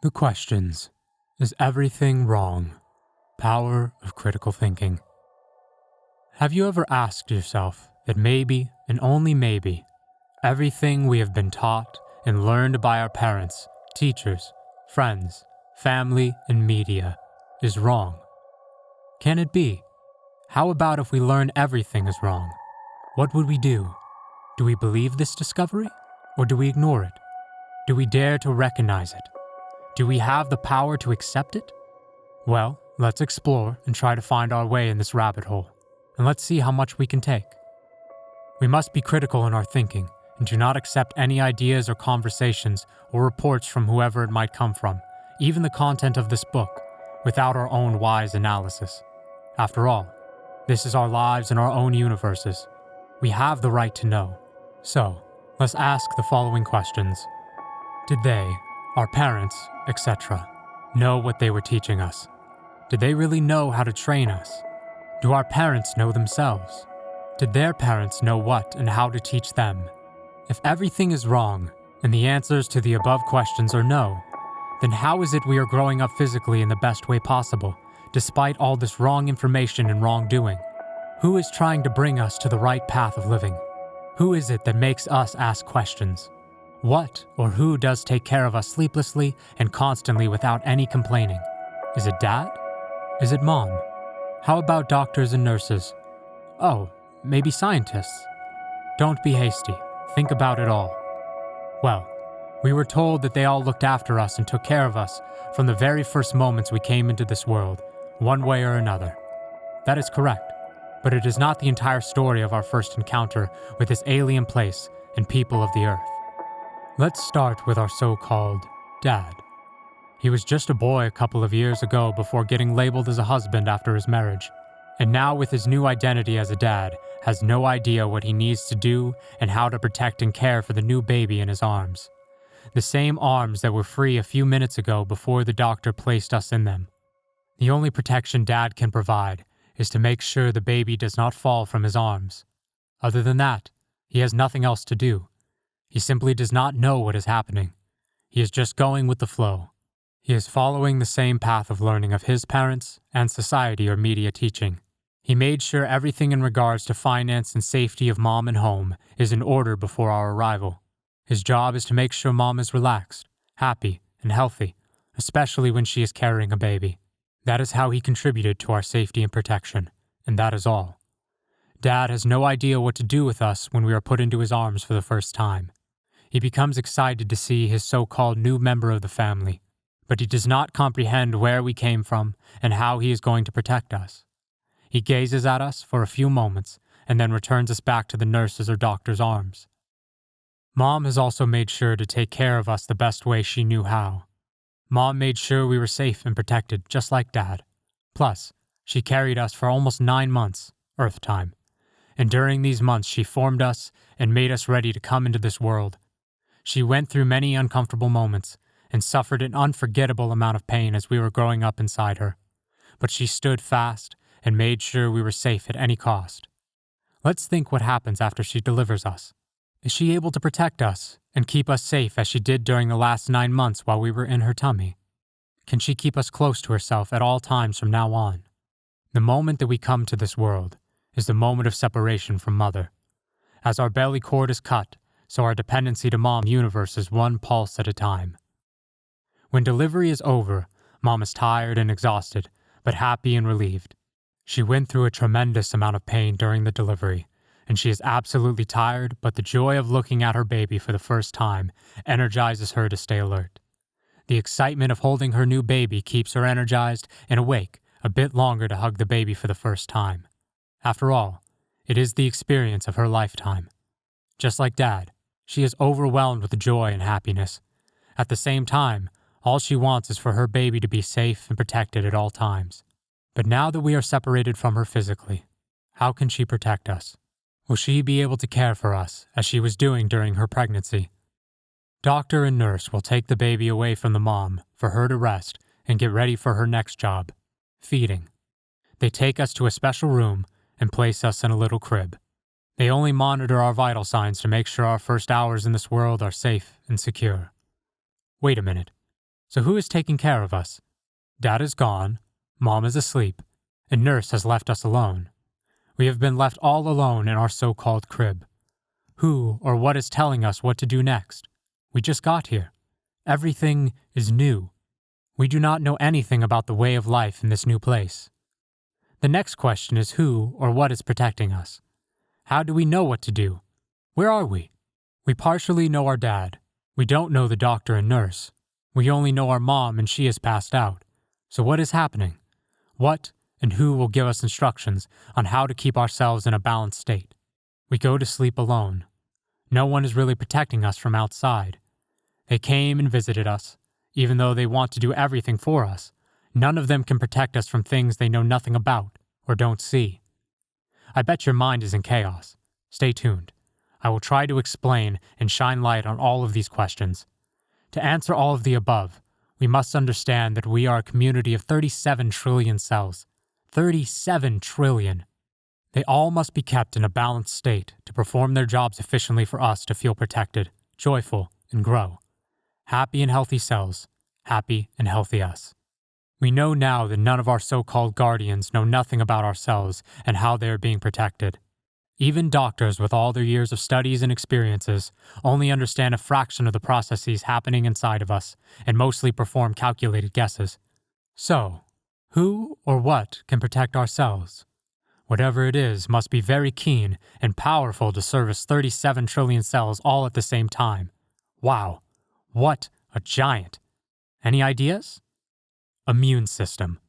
The questions. Is everything wrong? Power of critical thinking. Have you ever asked yourself that maybe, and only maybe, everything we have been taught and learned by our parents, teachers, friends, family, and media is wrong? Can it be? How about if we learn everything is wrong? What would we do? Do we believe this discovery, or do we ignore it? Do we dare to recognize it? Do we have the power to accept it? Well, let's explore and try to find our way in this rabbit hole, and let's see how much we can take. We must be critical in our thinking and do not accept any ideas or conversations or reports from whoever it might come from, even the content of this book, without our own wise analysis. After all, this is our lives and our own universes. We have the right to know. So, let's ask the following questions. Did they, our parents, etc., know what they were teaching us? Did they really know how to train us? Do our parents know themselves? Did their parents know what and how to teach them? If everything is wrong, and the answers to the above questions are no, then how is it we are growing up physically in the best way possible, despite all this wrong information and wrongdoing? Who is trying to bring us to the right path of living? Who is it that makes us ask questions? What or who does take care of us sleeplessly and constantly without any complaining? Is it dad? Is it mom? How about doctors and nurses? Oh, maybe scientists? Don't be hasty. Think about it all. Well, we were told that they all looked after us and took care of us from the very first moments we came into this world, one way or another. That is correct, but it is not the entire story of our first encounter with this alien place and people of the earth. Let's start with our so-called dad. He was just a boy a couple of years ago before getting labeled as a husband after his marriage, and now with his new identity as a dad, has no idea what he needs to do and how to protect and care for the new baby in his arms. The same arms that were free a few minutes ago before the doctor placed us in them. The only protection dad can provide is to make sure the baby does not fall from his arms. Other than that, he has nothing else to do. He simply does not know what is happening. He is just going with the flow. He is following the same path of learning of his parents and society or media teaching. He made sure everything in regards to finance and safety of mom and home is in order before our arrival. His job is to make sure mom is relaxed, happy, and healthy, especially when she is carrying a baby. That is how he contributed to our safety and protection, and that is all. Dad has no idea what to do with us when we are put into his arms for the first time. He becomes excited to see his so-called new member of the family, but he does not comprehend where we came from and how he is going to protect us. He gazes at us for a few moments and then returns us back to the nurse's or doctor's arms. Mom has also made sure to take care of us the best way she knew how. Mom made sure we were safe and protected, just like Dad. Plus, she carried us for almost 9 months, Earth time. And during these months, she formed us and made us ready to come into this world. She went through many uncomfortable moments and suffered an unforgettable amount of pain as we were growing up inside her. But she stood fast and made sure we were safe at any cost. Let's think what happens after she delivers us. Is she able to protect us and keep us safe as she did during the last 9 months while we were in her tummy? Can she keep us close to herself at all times from now on? The moment that we come to this world is the moment of separation from mother. As our belly cord is cut, so our dependency to mom universe is one pulse at a time. When delivery is over, mom is tired and exhausted, but happy and relieved. She went through a tremendous amount of pain during the delivery, and she is absolutely tired, but the joy of looking at her baby for the first time energizes her to stay alert. The excitement of holding her new baby keeps her energized and awake a bit longer to hug the baby for the first time. After all, it is the experience of her lifetime. Just like Dad, she is overwhelmed with joy and happiness. At the same time, all she wants is for her baby to be safe and protected at all times. But now that we are separated from her physically, how can she protect us? Will she be able to care for us as she was doing during her pregnancy? Doctor and nurse will take the baby away from the mom for her to rest and get ready for her next job, feeding. They take us to a special room and place us in a little crib. They only monitor our vital signs to make sure our first hours in this world are safe and secure. Wait a minute. So who is taking care of us? Dad is gone, Mom is asleep, and Nurse has left us alone. We have been left all alone in our so-called crib. Who or what is telling us what to do next? We just got here. Everything is new. We do not know anything about the way of life in this new place. The next question is who or what is protecting us? How do we know what to do? Where are we? We partially know our dad. We don't know the doctor and nurse. We only know our mom and she has passed out. So what is happening? What and who will give us instructions on how to keep ourselves in a balanced state? We go to sleep alone. No one is really protecting us from outside. They came and visited us. Even though they want to do everything for us, none of them can protect us from things they know nothing about or don't see. I bet your mind is in chaos. Stay tuned. I will try to explain and shine light on all of these questions. To answer all of the above, we must understand that we are a community of 37 trillion cells. 37 trillion. They all must be kept in a balanced state to perform their jobs efficiently for us to feel protected, joyful, and grow. Happy and healthy cells, happy and healthy us. We know now that none of our so-called guardians know nothing about our cells and how they are being protected. Even doctors with all their years of studies and experiences only understand a fraction of the processes happening inside of us and mostly perform calculated guesses. So, who or what can protect our cells? Whatever it is must be very keen and powerful to service 37 trillion cells all at the same time. Wow, what a giant! Any ideas? Immune system.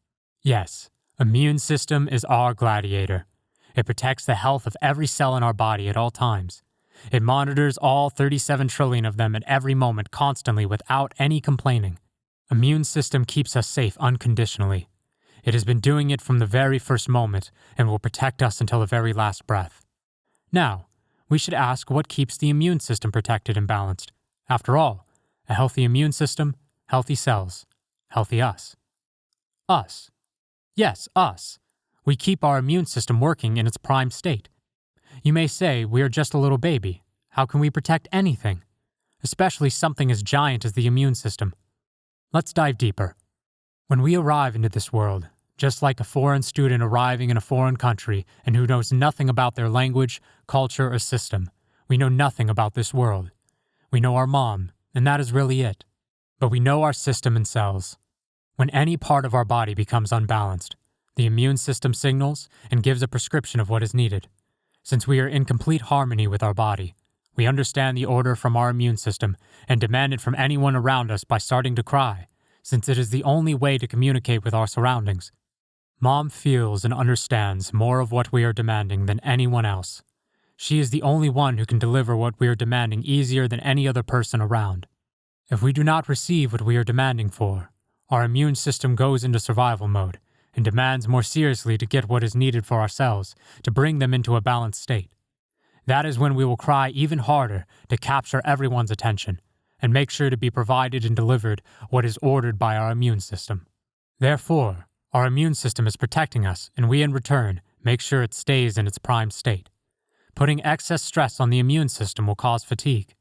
Yes, immune system is our gladiator. It protects the health of every cell in our body at all times. It monitors all 37 trillion of them at every moment constantly without any complaining. Immune system keeps us safe unconditionally. It has been doing it from the very first moment and will protect us until the very last breath. Now, we should ask what keeps the immune system protected and balanced. After all, a healthy immune system, healthy cells, healthy us. Us. Yes, us. We keep our immune system working in its prime state. You may say we are just a little baby. How can we protect anything? Especially something as giant as the immune system. Let's dive deeper. When we arrive into this world, just like a foreign student arriving in a foreign country and who knows nothing about their language, culture, or system, we know nothing about this world. We know our mom, and that is really it. But we know our system and cells. When any part of our body becomes unbalanced, the immune system signals and gives a prescription of what is needed. Since we are in complete harmony with our body, we understand the order from our immune system and demand it from anyone around us by starting to cry, since it is the only way to communicate with our surroundings. Mom feels and understands more of what we are demanding than anyone else. She is the only one who can deliver what we are demanding easier than any other person around. If we do not receive what we are demanding for, our immune system goes into survival mode and demands more seriously to get what is needed for ourselves to bring them into a balanced state. That is when we will cry even harder to capture everyone's attention and make sure to be provided and delivered what is ordered by our immune system. Therefore, our immune system is protecting us, and we in return make sure it stays in its prime state. Putting excess stress on the immune system will cause fatigue.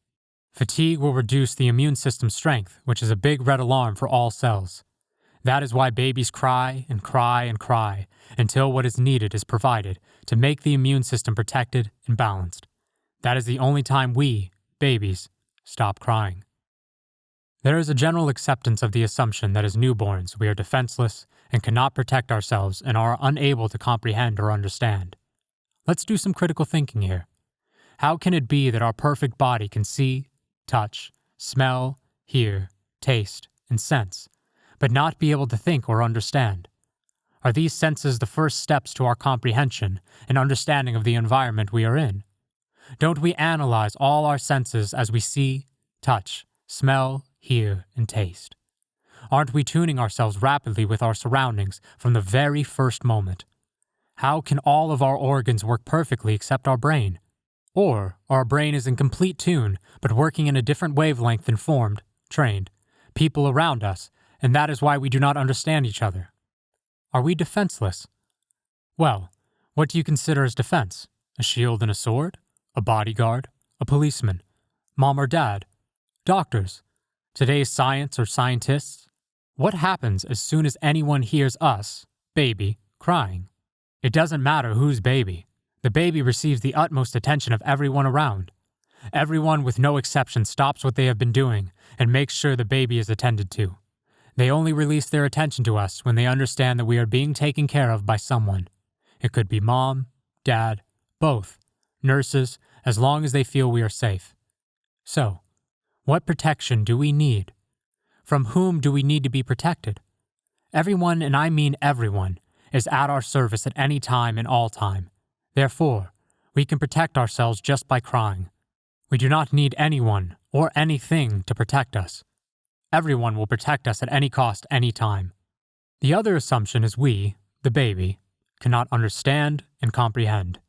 Fatigue will reduce the immune system's strength, which is a big red alarm for all cells. That is why babies cry and cry and cry until what is needed is provided to make the immune system protected and balanced. That is the only time we, babies, stop crying. There is a general acceptance of the assumption that as newborns we are defenseless and cannot protect ourselves and are unable to comprehend or understand. Let's do some critical thinking here. How can it be that our perfect body can see, touch, smell, hear, taste, and sense, but not be able to think or understand? Are these senses the first steps to our comprehension and understanding of the environment we are in? Don't we analyze all our senses as we see, touch, smell, hear, and taste? Aren't we tuning ourselves rapidly with our surroundings from the very first moment? How can all of our organs work perfectly except our brain? Or our brain is in complete tune, but working in a different wavelength than formed, trained, people around us, and that is why we do not understand each other. Are we defenseless? Well, what do you consider as defense? A shield and a sword? A bodyguard? A policeman? Mom or dad? Doctors? Today's science or scientists? What happens as soon as anyone hears us, baby, crying? It doesn't matter whose baby. The baby receives the utmost attention of everyone around. Everyone with no exception stops what they have been doing and makes sure the baby is attended to. They only release their attention to us when they understand that we are being taken care of by someone. It could be mom, dad, both, nurses, as long as they feel we are safe. So, what protection do we need? From whom do we need to be protected? Everyone, and I mean everyone, is at our service at any time and all time. Therefore, we can protect ourselves just by crying. We do not need anyone or anything to protect us. Everyone will protect us at any cost, any time. The other assumption is we, the baby, cannot understand and comprehend.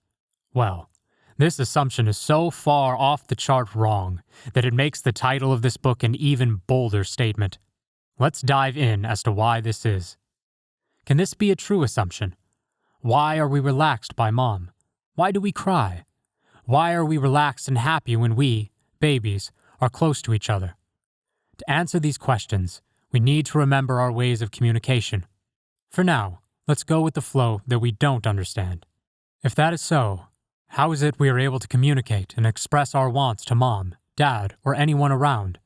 Well, this assumption is so far off the chart wrong that it makes the title of this book an even bolder statement. Let's dive in as to why this is. Can this be a true assumption? Why are we relaxed by mom? Why do we cry? Why are we relaxed and happy when we, babies, are close to each other? To answer these questions, we need to remember our ways of communication. For now, let's go with the flow that we don't understand. If that is so, how is it we are able to communicate and express our wants to mom, dad, or anyone around?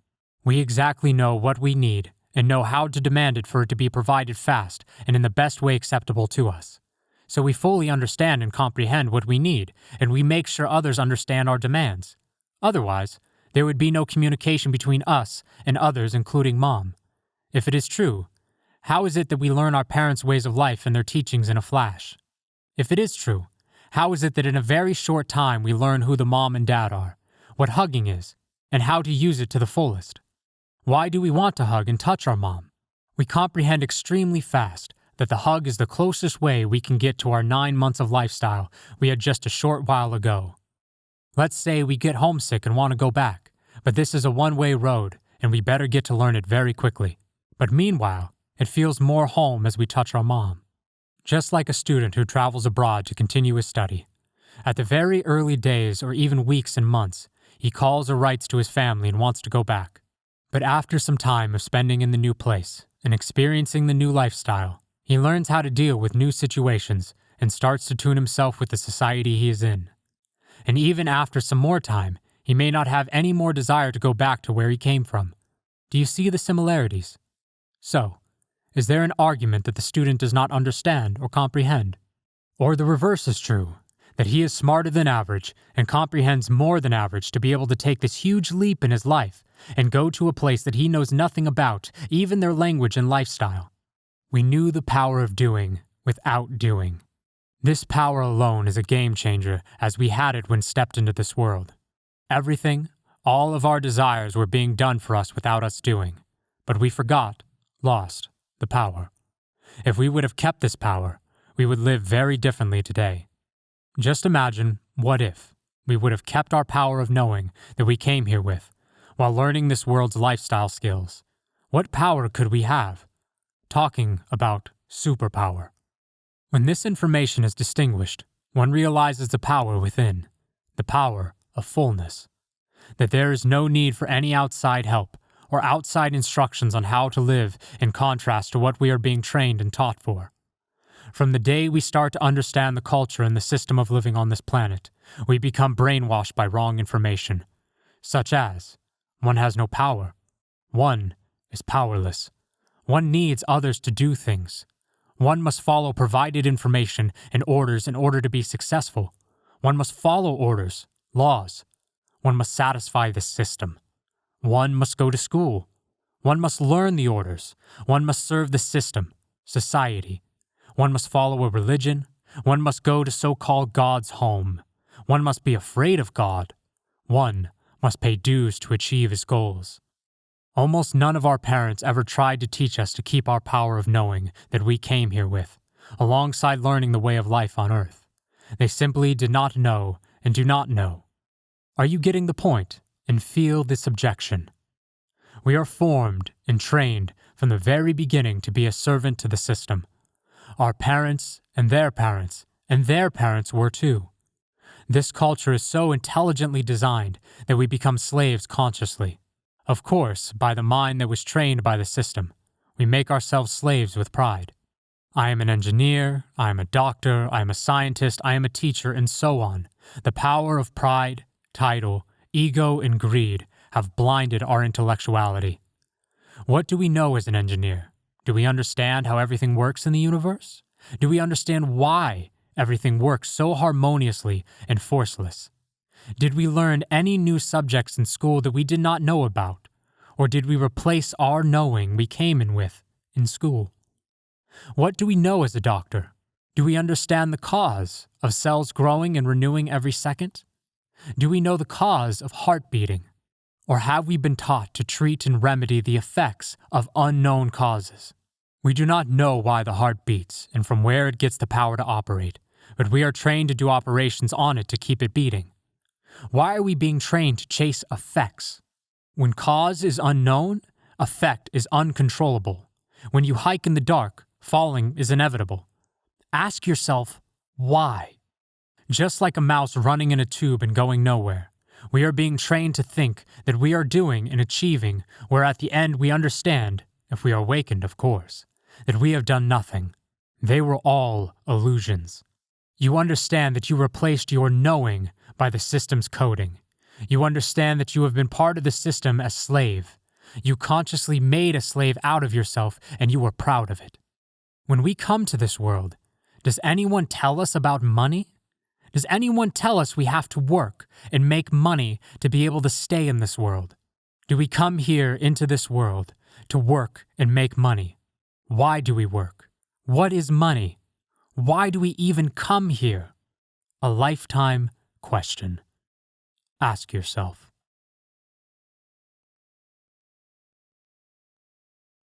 We exactly know what we need and know how to demand it for it to be provided fast and in the best way acceptable to us. So we fully understand and comprehend what we need, and we make sure others understand our demands. Otherwise, there would be no communication between us and others, including mom. If it is true, how is it that we learn our parents' ways of life and their teachings in a flash? If it is true, how is it that in a very short time we learn who the mom and dad are, what hugging is, and how to use it to the fullest? Why do we want to hug and touch our mom? We comprehend extremely fast that the hug is the closest way we can get to our 9 months of lifestyle we had just a short while ago. Let's say we get homesick and want to go back, but this is a one-way road, and we better get to learn it very quickly. But meanwhile, it feels more home as we touch our mom. Just like a student who travels abroad to continue his study. At the very early days or even weeks and months, he calls or writes to his family and wants to go back. But after some time of spending in the new place and experiencing the new lifestyle, he learns how to deal with new situations and starts to tune himself with the society he is in. And even after some more time, he may not have any more desire to go back to where he came from. Do you see the similarities? So, is there an argument that the student does not understand or comprehend? Or the reverse is true, that he is smarter than average and comprehends more than average to be able to take this huge leap in his life and go to a place that he knows nothing about, even their language and lifestyle? We knew the power of doing without doing. This power alone is a game changer as we had it when stepped into this world. Everything, all of our desires were being done for us without us doing, but we forgot, lost, the power. If we would have kept this power, we would live very differently today. Just imagine, what if we would have kept our power of knowing that we came here with, while learning this world's lifestyle skills? What power could we have? Talking about superpower. When this information is distinguished, one realizes the power within, the power of fullness, that there is no need for any outside help or outside instructions on how to live in contrast to what we are being trained and taught for. From the day we start to understand the culture and the system of living on this planet, we become brainwashed by wrong information, such as, one has no power, one is powerless, one needs others to do things, one must follow provided information and orders in order to be successful, one must follow orders, laws, one must satisfy the system, one must go to school, one must learn the orders, one must serve the system, society, one must follow a religion, one must go to so-called God's home, one must be afraid of God, one must pay dues to achieve his goals. Almost none of our parents ever tried to teach us to keep our power of knowing that we came here with, alongside learning the way of life on earth. They simply did not know and do not know. Are you getting the point and feel this objection? We are formed and trained from the very beginning to be a servant to the system. Our parents and their parents were too. This culture is so intelligently designed that we become slaves consciously. Of course, by the mind that was trained by the system. We make ourselves slaves with pride. I am an engineer, I am a doctor, I am a scientist, I am a teacher, and so on. The power of pride, title, ego, and greed have blinded our intellectuality. What do we know as an engineer? Do we understand how everything works in the universe? Do we understand why everything works so harmoniously and forceless? Did we learn any new subjects in school that we did not know about? Or did we replace our knowing we came in with in school? What do we know as a doctor? Do we understand the cause of cells growing and renewing every second? Do we know the cause of heart beating? Or have we been taught to treat and remedy the effects of unknown causes? We do not know why the heart beats and from where it gets the power to operate, but we are trained to do operations on it to keep it beating. Why are we being trained to chase effects? When cause is unknown, effect is uncontrollable. When you hike in the dark, falling is inevitable. Ask yourself, why? Just like a mouse running in a tube and going nowhere, we are being trained to think that we are doing and achieving, where at the end we understand, if we are awakened of course, that we have done nothing. They were all illusions. You understand that you replaced your knowing by the system's coding. You understand that you have been part of the system as slave. You consciously made a slave out of yourself and you were proud of it. When we come to this world, does anyone tell us about money? Does anyone tell us we have to work and make money to be able to stay in this world? Do we come here into this world to work and make money? Why do we work? What is money? Why do we even come here? A lifetime question. Ask yourself.